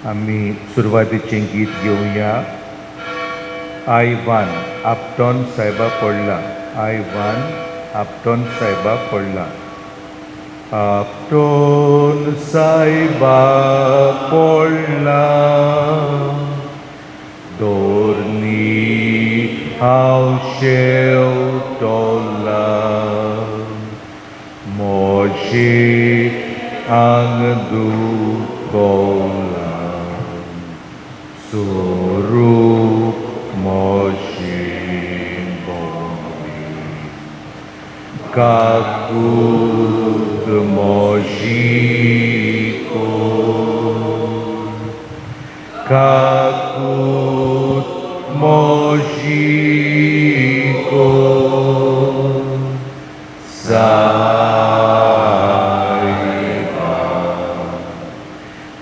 आम्ही सुरुवातीचे गीत घेऊया. I1 आपटोन साहेबा पडला. I1 आपटोन साहेबा पडला. आपटोन साहेबा पडला, दोरनी हांव शेवटोला, मोशी आंग दुखोला, स्वरूप मोशी बोंबी, काकूत मोशीको, काकूत मोशीको, सायबा,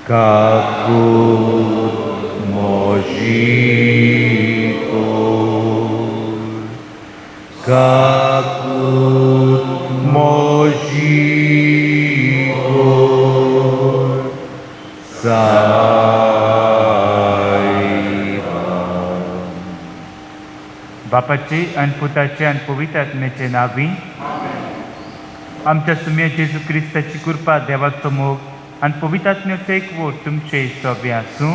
काकूत मोशीको, काकूत मोशीको, सायबा. बापाचे आणि पुताचे आणि पवित्र आत्म्याचे नावी. आमच्या सुम्या जेजू क्रिस्ताची कृपा, देवाचो मोग आणि पवित्र आत्म्याचो एकवट तुमचे सोबे आसूं.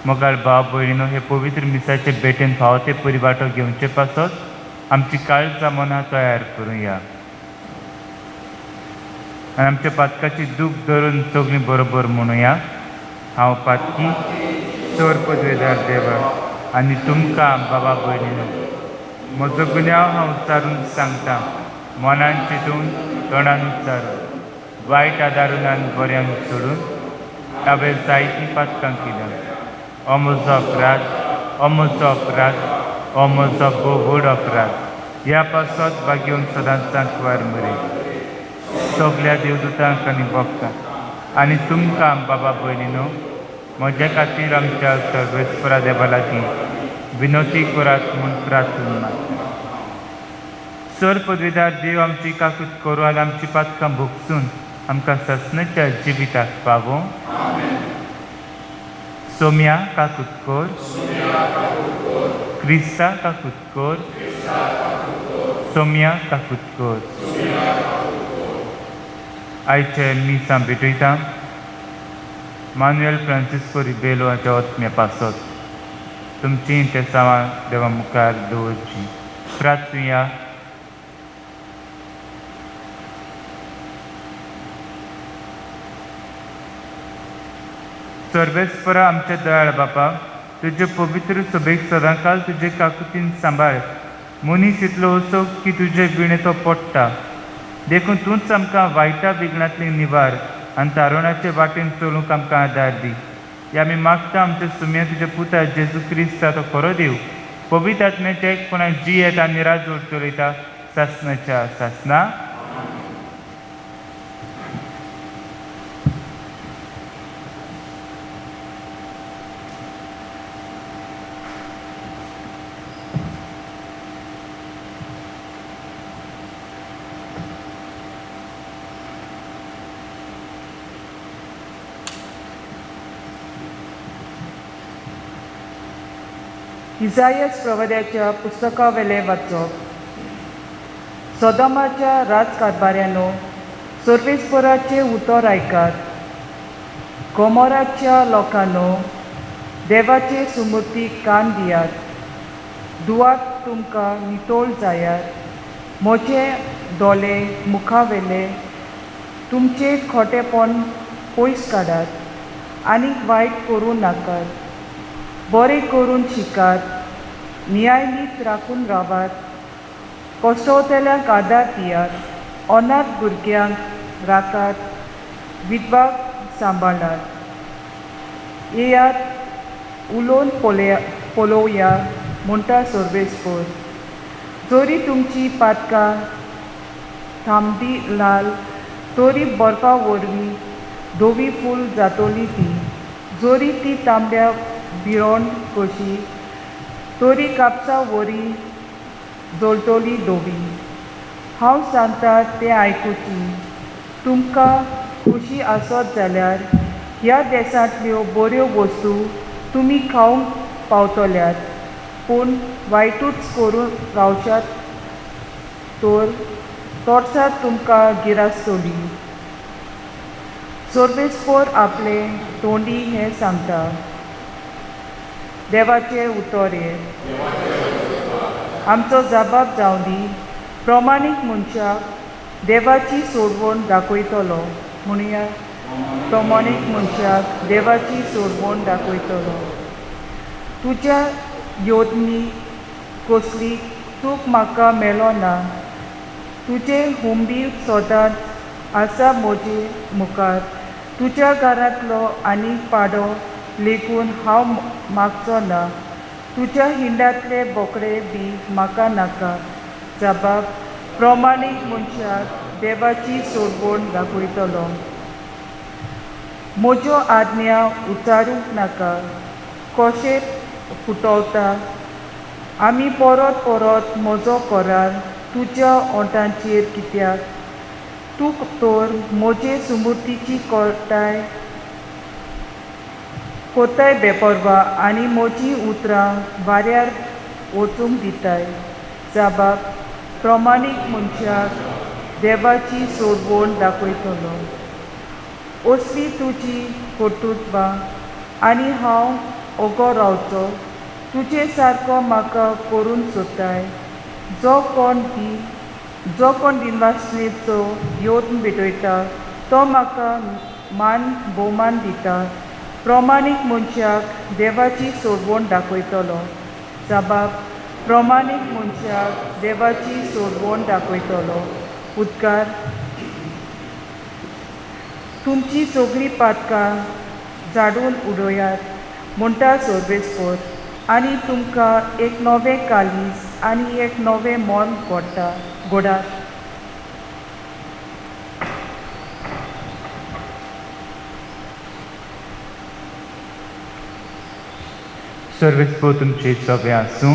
मोगाळ भाव भयणीनो, हे पवित्र मिसाचे भेटेन फावो ते परिवाटो घेवचे पासत आमची काळजां मनां तयार करूया आनी आमच्या पातकाची दूख धरून सगळीं बरोबर म्हणुया. हांव पातकी चोर पदवेदार देवा आनी तुमकां बाबा भयणीनो, म्हजो गुन्यांव हांव उच्चारून सांगता, मनान चिंतून तोंडान उच्चारून, वायट आदारून आनी बऱ्यांक सोडून हांवें जायतीं पातकां केल्यां. हो म्हजो अपराध, हो म्हजो अपराध, हो म्हजो भोव व्हड अपराध. ह्या पासत भाग्योन सदांच वार मरे सगल्या देवदूतांक आनी भक्तांक आनी तुमकां बाबा भयणीनो, म्हजे खातीर आमच्या सर्वेस्परा देवा लागीं विनोती करात म्हूण प्रार्थना मागता. सर पदवीदार देव आमची काकूत करूं आनी आमची पातकां भोगसून आमकां ससणेच्या जिविताक पावो. सोम्या काकूत कर, क्रिस्ता काकूत कर, सोम्या काकूत कर. आयचे मिसां भेटयता मानुएल फ्रांसिस्को रिबेलो हाच्या आत्म्या पासत तुमची ते सावां देवा मुखार दवरची. प्रार्थुया. सर्वेस्परा आमच्या दयाळ बापा, तुजे पवित्र सभेक सदांकाल तुजे काकुतीन सांबाळ. मनीस इतलो असो की तुजे विणे तो पडटा, देखून तूंच आमकां वायटा विघ्नांतली निवार आनी तारुणाचे वाटेन चलूंक आमकां आदार दी. हे आमी मागता आमचे सुम्या तुजे पुता जेजू क्रिस्त तो खरो देव, पवित्र आत्म्याच्या एकपणान जियेत आनी राजवट चलयता सासणाच्या सासना. इसायास प्रवद्याच्या पुस्तका वेले वाचप. सोदोमाच्या राजकारभाऱ्यानो, सर्वेस्पराचे उतर आयकात. गोमोराच्या लोकांनो, देवाचे सुमूर्तीक कान दियात. दुवात तुमकां नितोळ जायात. म्हजे दोळे मुखावेले तुमचे खोटेपण पयस काडात. आनीक वायट करूं नाकात. बरें करून शिकात, न्यायनीत राखून रावात, कोसळटल्यांक आदार दियात, अनाथ भुरग्यांक राखात, विधवाक सांबाळात. येयात उलोवन पळोवया म्हणटा सर्वेस्पर. जोरी तुमची पातकां थांबदी लाल, तोरी बर्फा वरवीं धोवी फूल जातोली ती. जोरी ती तांबड्या भिरोण कशी, तोरी कापसा वरी जळटली धोवी. हांव सांगता तें आयकुची. तुमकां खुशी आसत जाल्यार ह्या देशांतल्यो बऱ्यो वस्तू तुमी खावंक पावतल्यात, पूण वायटूच करून रावशात तोर्सात तुमकां गिरास्तली. सोर्बेस्पोर आपले तोंडी हें सांगता. देवाचे उतोरे. आमचो जबाब जावं दी, प्रमाणीक मनशाक देवाची सोडवण दाखयतलो. म्हणुया, प्रमाणीक मनशाक देवाची सोडवण दाखयतलो. तुज्या योजनी कसली चूक म्हाका मेळो ना. तुजे हुंबी सदांच आसा म्हजे मुखार. तुज्या घरांतलो आनीक पाडो लेगून हांव मागचो ना. तुज्या हिंडांतले बोकडे बी म्हाका नाका. जबाब, प्रमाणीक मनशाक देवाची सोडवण दाखयतलो. म्हज्यो आज्ञा उचारूंक नाका. कशें फुटवता आमी परत परत म्हजो करार तुज्या ओंठांचेर कित्याक? तूं तर म्हजे सुमृतीची कोताय बेपरवा आनी म्हजी उतरां वाऱ्यार वचूंक दिताय. जबाब, प्रमाणीक मनशाक देवाची सोडवण दाखयतलो. असली तुजी कर्तुत्वां आनी हांव ओगो रावचो. तुजे सारको म्हाका करून सोदताय. जो कोण दिनवासनेचो योद्न भेटयता तो म्हाका मान भोवमान दिता. प्रमाणीक मनशाक देवाची सोडवण दाखयतलो. जबाब, प्रमाणीक मनशाक देवाची सोडवण दाखयतलो. उद्गार. तुमची सगळीं पातकां झाडून उडयात म्हणटा सोर्बेस्पोर, आनी तुमकां एक नवें कालीस आनी एक नवें मोल घोडात. सोर्बेस्पोर तुमचे सोबे आसूं.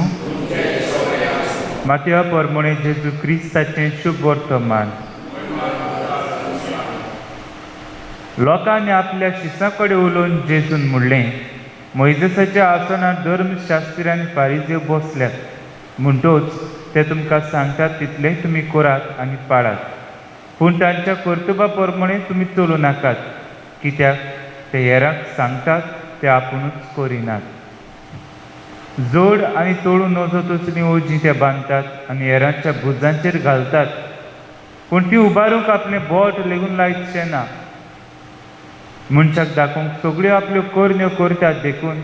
मातया पोरमोणे जेजू क्रिस्ताचें शुभ वर्तमान. लोकांनी आपल्या शिसा कडेन उलोवन जेजून म्हणलें, मोइजेसाच्या आसनार धर्मशास्त्री आनी फारिझेव बसल्यात. म्हणटूच ते तुमकां सांगतात तितलें तुमी करात आनी पाळात. पूण तांच्या कर्तुबा प्रमाणें तुमी चलूं नाकात. कित्याक ते हेरांक सांगतात ते आपुणूच करिनात. जोड आनी तोळू नजो तसलीं ओजीं ते बांदतात आनी हेरांच्या भुजांचेर घालतात, पूण ती उबारूंक आपलें बोट लेगून लायतशें ना. मनशाक दाखोवंक सगळ्यो आपल्यो करण्यो करतात देखून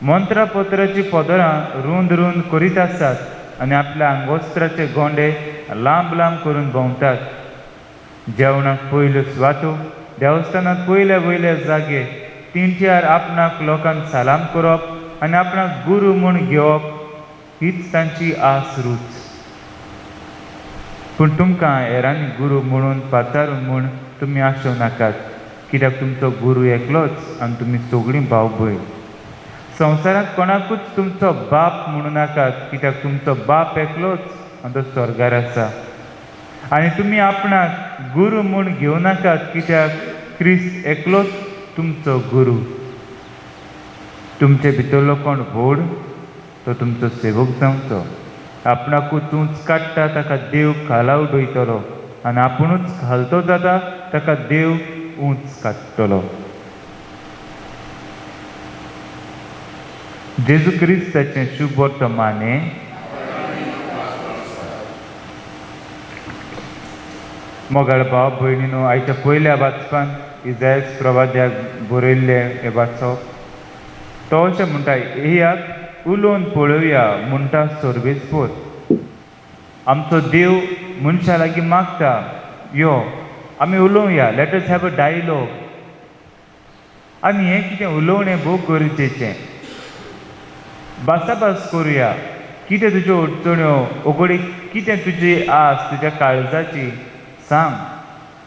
मंत्रा पत्राची पोदरां रुंद रुंद करीत आसात आनी आपल्या आंगोस्त्राचे गोंडे लांब लांब करून भोंवतात. जेवणाक पयल्यो सुवातो, देवस्थानांत पयले वयले जागे, तिणच्यार आपणाक लोकांक सालाम करप आनी आपणाक गुरू म्हूण घेवप, हीच तांची आस रूच. पूण तुमकां हेरांनी गुरू म्हणून पाचारून म्हूण तुमी आशेव नाकात. कित्याक तुमचो गुरू एकलोच आनी तुमी सगळीं भाव भयण. संवसारांत कोणाकूच तुमचो बाप म्हणू नाकात, कित्याक तुमचो बाप एकलोच आनी तो स्वर्गार आसा. आनी तुमी आपणाक गुरू म्हूण घेवं नाकात, कित्याक क्रिस्त एकलोच तुमचो गुरू. तुमचे भितरलो कोण व्हड तो तुमचो सेवक जावचो. आपणाकूच उंच काडटा ताका देव खाला उडयतलो आनी आपुणूच खालतो जाता ताका देव उंच काडटलो. जेजू क्रिस्ताचें शुभ वर्तमान. मोगाळ भाव भयणीनो, आयच्या पयल्या वाचपान इजायास प्रवाद्याक बरयल्ले हे वाचप. तो अशें म्हणटा, येयात उलोवन पळोवया म्हणटा सोर्बेस्पोर. आमचो देव मनशा लागीं मागता, यो आमी उलोवया, let us have a dialogue. आनी हें कितें उलोवणें भोव गरजेचें. भासाभास करुया. कितें तुज्यो अडचण्यो, ओगोडीक कितें तुजी आस तुज्या काळजाची, सांग,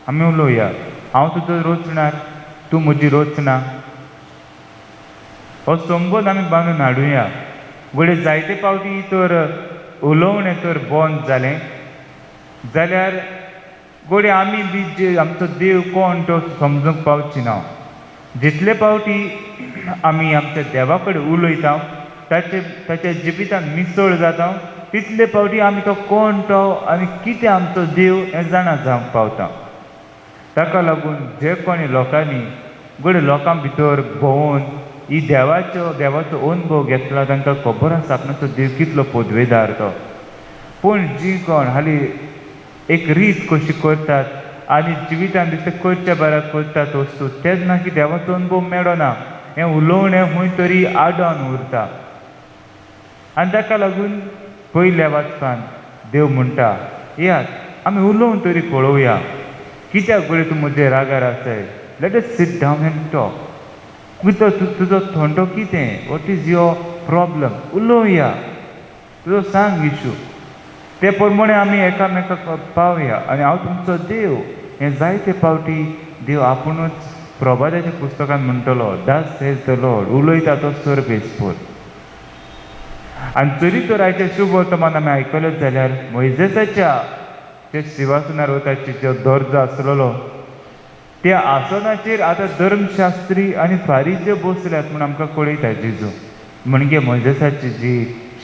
आमी उलोवया. हांव तुजो रोचणार, तूं म्हजी रोचना. हो संबंद आमी बांदून हाडुया. घडये जायते फावटी तर उलोवणें तर बंद जालें जाल्यार घडये आमी बी जे आमचो देव कोण तो समजूंक पावची ना. जितले पावटी आमी आमच्या देवा कडेन उलयता ताच्या जिवितान मिसळ जाता तितले पावटी आमी तो कोण तो आनी कितें आमचो देव हें जाणा जावंक पावता. ताका लागून जे कोणी लोकांनी गडे लोकां भितर भोंवून ही देवाचो अनुभव घेतला तांकां खबर आसा आपणाचो देव कितलो पदवेदार तो. पूण जी कोण हाली एक रीत कशी करतात आनी जिवितान दिसता करच्या बऱ्याक करतात वस्तू तेन्ना की देवाचो अनुभव मेळना हें उलोवणें खंय तरी आडोन उरता. आनी ताका लागून पयल्या वाचपान देव म्हणटा यात आमी उलोवन तरी पळोवया कित्याक बरें तूं म्हजे रागार आसाय. Let us seat down end talk. तुजो थोंडो कितें वॉट इज युअर प्रॉब्लम उलोवया तुजो सांग इशू ते प्रमाणे आमी एकामेकाक पावया. आनी हांव तुमचो देव हें जायते पावटी देव आपुणूच प्रभाताच्या पुस्तकान म्हणटलो दस सेज द लॉर्ड उलयता तो सर्वेस्पर. आनी तरी तर आयचे शुभ वर्तमान आमी आयकलेच जाल्यार मोइजेसाच्या जे सिंहासनार वताची जो दर्जो आसलेलो त्या आसनाचेर आतां धर्मशास्त्री आनी फारीजे बसल्यात म्हूण आमकां कळयता जेजू. म्हणजे मोइजेसाची जी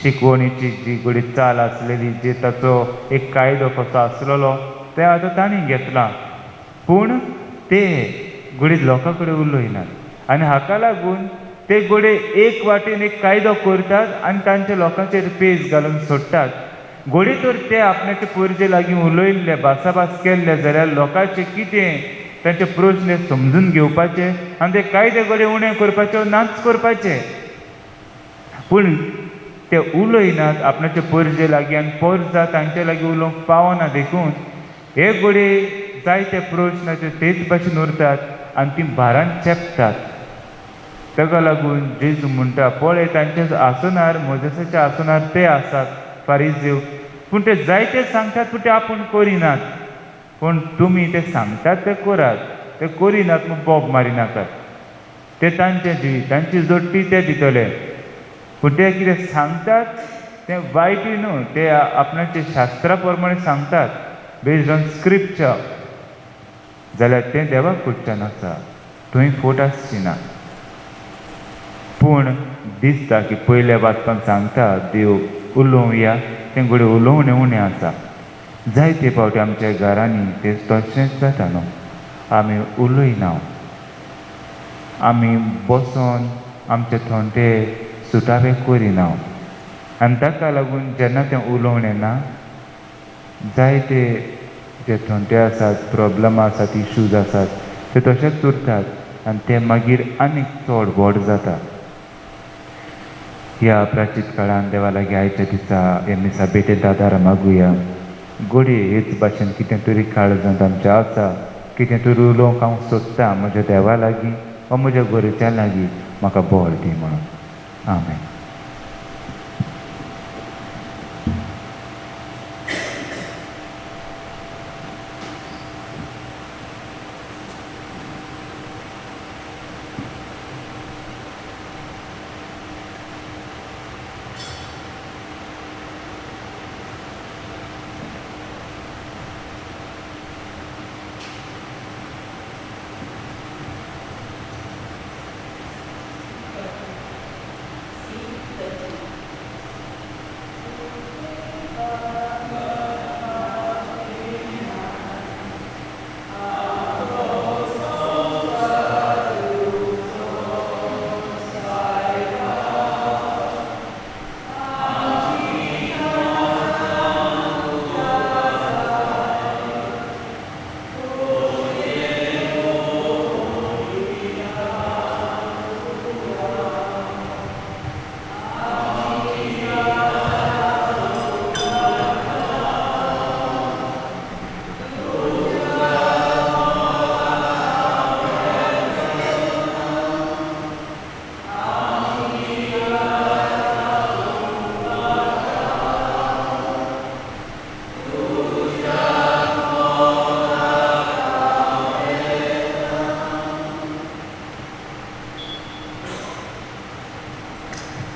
शिकवणीची जी घडी चाल आसलेली जी ताचो एक कायदो कसो आसलेलो ते आतां तांणी घेतला पूण ते घडीत लोकां कडेन उलयनात. आनी हाका लागून ते घडये एक वाटेन एक कायदो करतात आनी तांच्या लोकांचेर पेज घालून सोडटात. घडी तर ते आपणाचे परजे लागीं उलयल्ले भासाभास केल्ले जाल्यार लोकांचें कितें तांचे प्रश्न समजून घेवपाचे आनी ते कायदे घडये उणें करपाचे नाच करपाचे. पूण ते उलयनात आपणाचे परजे लागीं आनी परजा तांचे लागीं उलोवंक पावना देखून हे घडये जायते प्रश्नाचे तेच भाशेन उरतात आनी ती भारान चेपतात. ताका लागून जेजू म्हणटा पळय तांच्या आसनार मोजेसाच्या आसनार ते आसात फारिझेव पूण ते जायते सांगतात पूण ते आपूण करिनात. पूण तुमी ते सांगतात ते करात ते करिनात म्हूण बोब मारिनाकात. ते तांचें जिवीत तांची जोडटी ते दितले पूण ते कितें सांगतात तें वायटूय न्हू ते आपणाचे शास्त्रा प्रमाणे सांगतात बेज्ड ऑन स्क्रिप्चर जाल्यार तें देवाक कडच्यान आसा थंय फोट आसची ना. पूण दिसता की पयले वाचपाक सांगता देव उलोवया तें घडये उलोवणें उणें आसा. जायते फावटी आमच्या घरांनी तें तशेंच जाता न्हू आमी उलयना आमी बसोन आमचे थोंडे सुटावे करिना आनी ताका लागून जेन्ना तें उलोवणें ना जायते जे थोंडे आसात प्रॉब्लम आसात इश्यूज आसात ते तशेंच उरतात आनी ते मागीर आनीक चड व्हड जाता. ह्या प्राचीत काळान देवा लागीं आयच्या दिसा हे मिसा बेटेंत आदार मागुया. घडये हेच भाशेन कितें तरी काळजांत आमच्या आसा कितें तरी उलोवंक हांव सोदतां म्हज्या देवा लागीं वा म्हज्या गरज्यां लागीं म्हाका बळ दी म्हणून. आमेन.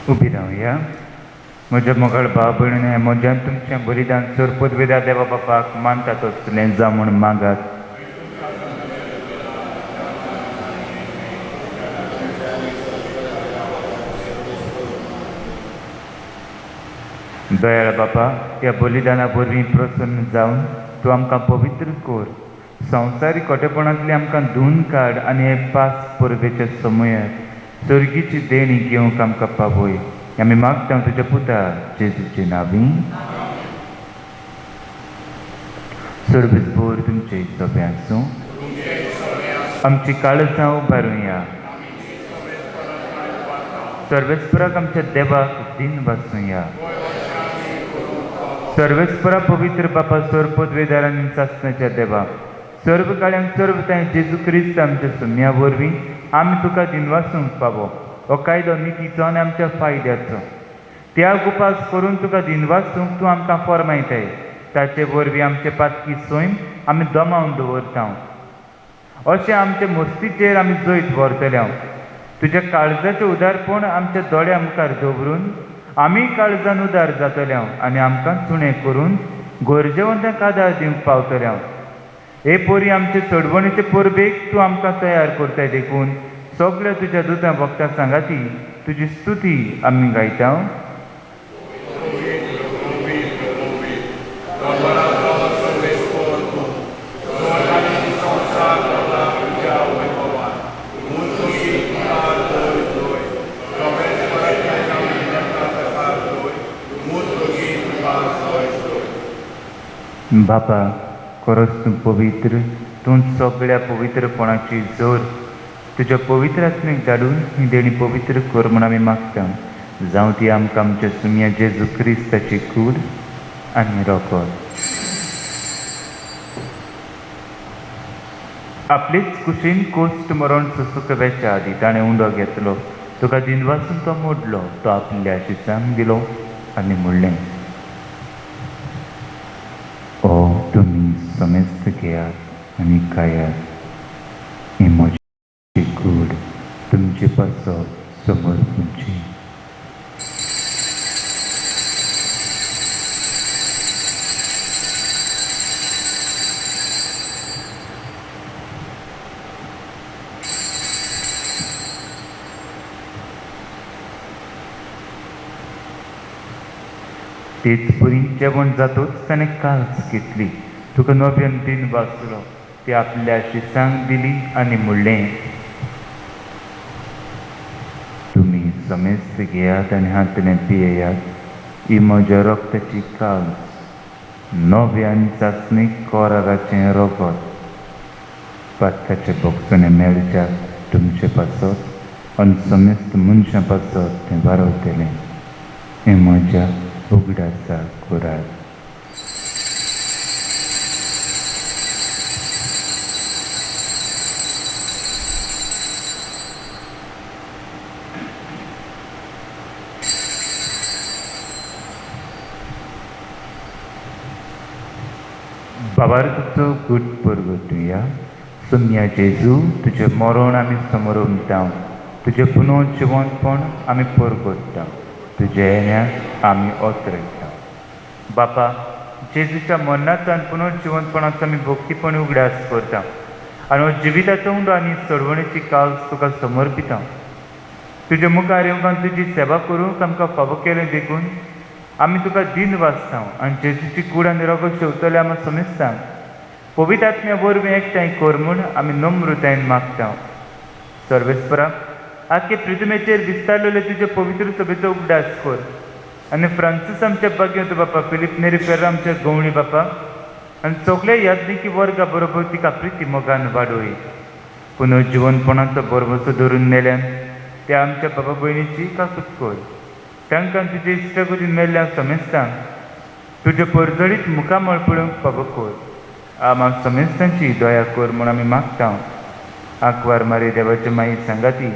उबी रावया. म्हज्या मोगाळ भाव भयणीन हें म्हज्यान तुमचें बलिदान सर पदवेदार देवा बापाक मानता तसलें जा म्हूण मागात. दयाळ बापा, ह्या बलिदाना वरवीं प्रसन्न जावन तूं आमकां पवित्र कर. संवसारी खोटेपणांतली आमकां धुवन काड आनी हे पास परबेच्या समयार सर्गीची देणी घेवंक आमकां पावय. आमी मागता तुज्या पुता जेजूचे नांवी. सर्वेस्पोर तुमचे सोबे आसूं. आमची काळजां उबारुया. सर्वेस्पराक आमच्या देवाक दिन वाचूया. सर्वेस्परा पवित्र बापा सर्वपदवेदार आनी सासणाच्या देवा, सर्व काळ्यांक सर्व ताय जेजू क्रिस्त आमच्या सुम्या वरवीं आमी तुका दिन वाचूंक पावो. हो कायदो नितीचो आनी आमच्या फायद्याचो. त्याग उपास करून तुका दिन वाचूंक तूं आमकां फरमायताय. ताचे वरवीं आमचे पातकी सोयम आमी दमावन दवरता. अशें आमचे मस्तीचेर आमी जैत व्हरतले. तुज्या काळजाचें उदारपण आमच्या दोळ्या मुखार दवरून आमी काळजान उदार जातले आनी आमकां सुणें करून गरजेवंतांक आदार दिवंक पावतले. हे पोरी आमचे चडवणीचे परबेक तूं आमकां तयार करताय देखून सगळ्या तुज्या दुतां भक्तां सांगाती तुजी स्तुती आमी गायता. बापा, खरोच तूं पवित्र. तूं सगळ्या पवित्रपणाची जोर तुज्या पवित्र आत्मेक धाडून ही देणी पवित्र कर म्हूण आमी मागता. जावं ती आमकां आमच्या सुम्या जेजू क्रिस्ताची कूड आनी रोखड. आपलेच कुशीन कोश्ट मरण सुसुकव्याच्या आदी ताणें उंडो घेतलो. तुका दिन वाचून तो मोडलो. तो आपल्या शिसांक दिलो आनी म्हणलें, तुमी समेस्त घेयात आनी खायात. ही म्हजी कूड तुमचे पासत समोर तुमची. तेच परी जेवण जातोच ताणें काल्स घेतली. तुका नव्यान दिन वाचलो. ती आपल्या शिसांक दिली आनी म्हणलें, तुमी समेस्त घेयात आनी हातूंत पियेयात. ही म्हज्या रक्ताची काल्स, नव्या आनी चांचणीक कोरागाचें रोगत. पातकाचे भोगसणे मेळच्या तुमचे पासत आनी समेस्त मनशां पासत तें वारवतलें. हें म्हज्या उगडासा कुराक. बाबार तुजो गुड परगटुया. सुम्या जेजू, तुजें मरण आमी समोर उमटा. तुजें पुनर्जिवनपण आमी परगटता. तुज्या येण्याक आमी ओतरयता. बापा, जेजूच्या मरणाचो आनी पुनर्जिवनपणाचो आमी भक्तीपण उगडास करता आनी हो जिविताचो उंडो आनी चडवणेची काल्स तुका समर्पिता. तुज्या मुखार येवंक आनी तुजी सेवा करूंक आमकां फावो केलें देखून आमी तुका दिन वाचता आनी जेजूची कूड आनी रोगत शेवतले आमी समेजता. पवित्र आत्म्या वरवीं एकठांय कर म्हूण आमी नम्रतायेन मागता. सर्वेस्परा, आख्खे पृथ्वीचेर विस्तारलेले तुजे पवित्र सभेचो उगडास कर आनी फ्रांसीस आमच्या भाग्यवंत बापा, फिलीप नेरी फेर्रा आमच्या गवळी बापा आनी सगळे याज्ञिकी वर्गा बरोबर तिका प्रिती मोगान वाडोय. पुनर्जिवनपणाचो बरवसो धरून नेल्यान त्या आमच्या बाबा भयणीची काकूट कर. तांकां तुजे इश्टगतीन मेल्ल्या समेस्तां तुज्या परजळीत मुखामळ पळोवंक फावो कर. आमाक समेस्तांची दया कर म्हूण आमी मागता. आंकवार मारी देवाचे माई सांगाती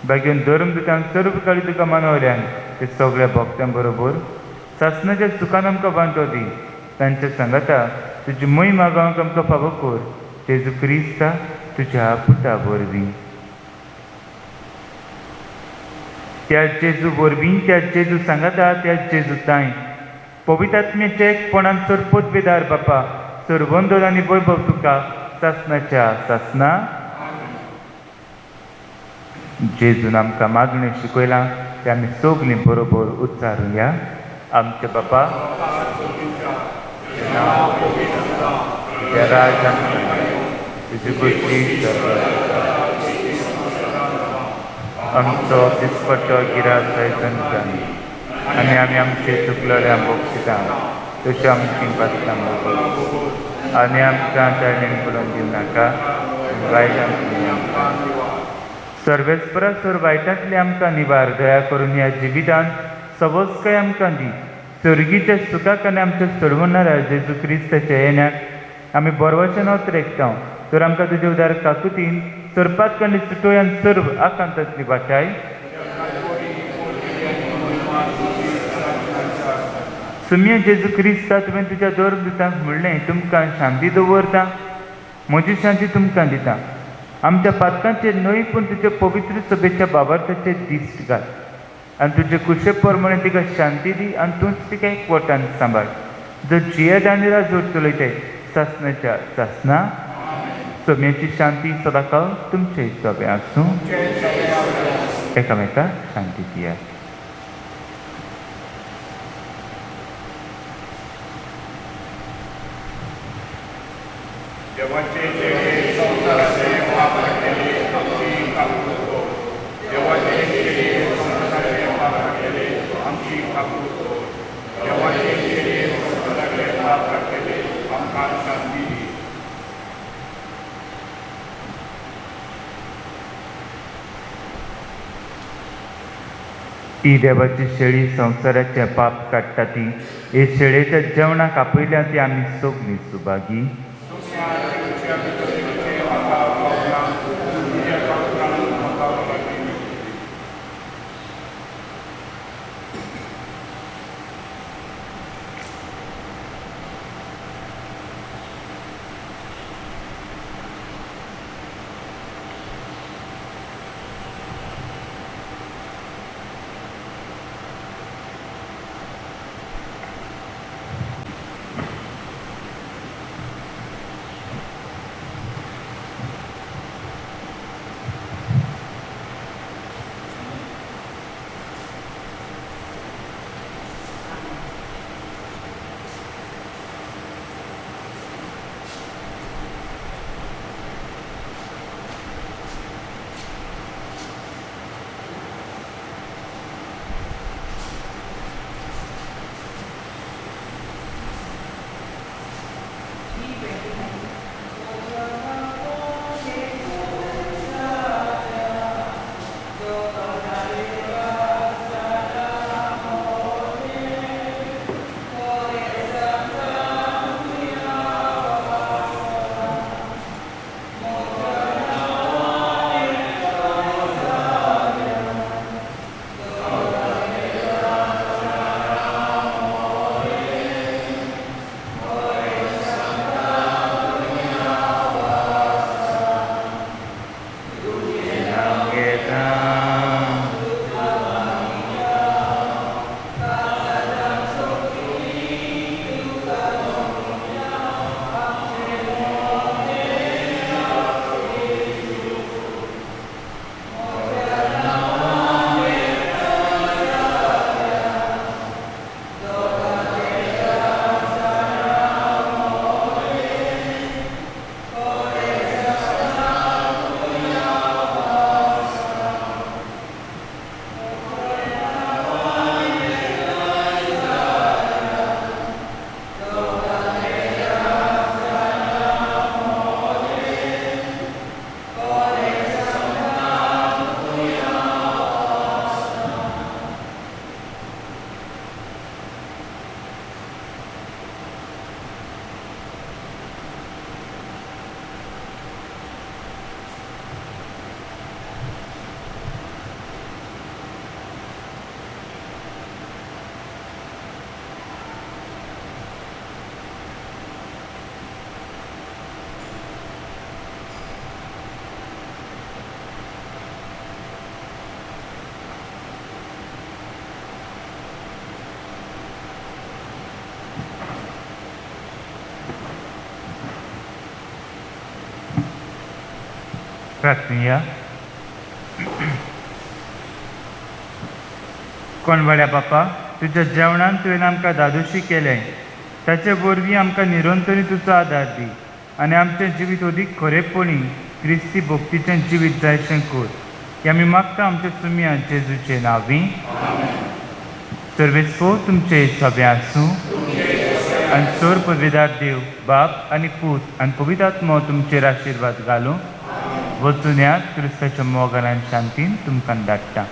भाग्यवन धर्मदुतांक सर्व काळी तुका मानवल्यान ते सगळ्या भक्तां बरोबर सासणाच्या सुखान आमकां वांटो दी. तांच्या सांगाता तुजी मोही मागोवंक आमकां फावो कर. जेजू क्रिस्ता तुज्या पुता वरवीं. त्या जेजू वरवीं, त्या जेजू सांगाता, त्या जेजू ताय पवित्र आत्म्याच्या एकपणान सर्वपदवेदार बापा, सर्वंदर आनी वैभव तुका सासणाच्या सासना. जेजून आमकां मागणें शिकयलां तें आमी सगळीं बरोबर उच्चारुया. आमचे बापा तुझ्या राजान तुझी बुद्धी आमचो दिसपट्टो गिरास जाण आनी आमी आमचे चुकलेल्यांक बक्षिता तशें आमची पात्रांक आनी आमकां ताणें पडून दिवं नाका वायटांत सर्वेस्परा सर वायटांतले आमकां निवार दया करून ह्या जिवितांत सवस्काय आमकां दी सर्गीच्या सुखाक आनी आमच्या सोडवणाऱ्या जेजू क्रिस्ताच्या येण्याक आमी बरवशेन वत रेखता तर आमकां तुज्या उदार काकुतीन सरपात आनी सुटोयान सर्व आकांतातली वाटाय सुम्य जेजू क्रिस्ता तुवें तुज्या दोरदुतांक म्हणलें तुमकां शांती दवरता म्हजी शांती तुमकां दिता आमच्या पातकांचेर न्हय पूण तुज्या पवित्र सभेच्या बाबार्थाचेर दिश्ट घाल आनी तुजे कुशे प्रमाणे तिका शांती दी आनी तूंच तिका एकवटान सांबाळ जो जियेत आनी राजवट चलयताय सासणाच्या सासना सोम्याची शांती सदांकाळ तुमचे हिशोबे आसूं एकामेकाक शांती दिया. ही देवाची शेळी संवसाराचे पाप काडटा ती हे शेळयेच्या जेवणाक आपयल्या ती आमी सगळीं सुभागी. प्रार्थना. कोण बड्या बापा तुज्या जेवणान तुवें आमकां दादोशी केलें ताचे वरवीं आमकां निरंतरी तुजो आदार दी आनी आमचें जिवीत अदीक खरेपणी क्रिस्ती भक्तीचें जिवीत जायचें कर हें आमी मागता आमच्या सुमया जेजूचे नांवी. सर्वेस्पो तुमचे सभे आसूं आनी चोर पदवेदार देव बाप आनी पूत आनी पवित्र आत्मो तुमचेर आशिर्वाद घालूं. वचून यात क्रिस्ताच्या मोगान आनी शांतीन तुमकां धाडटा.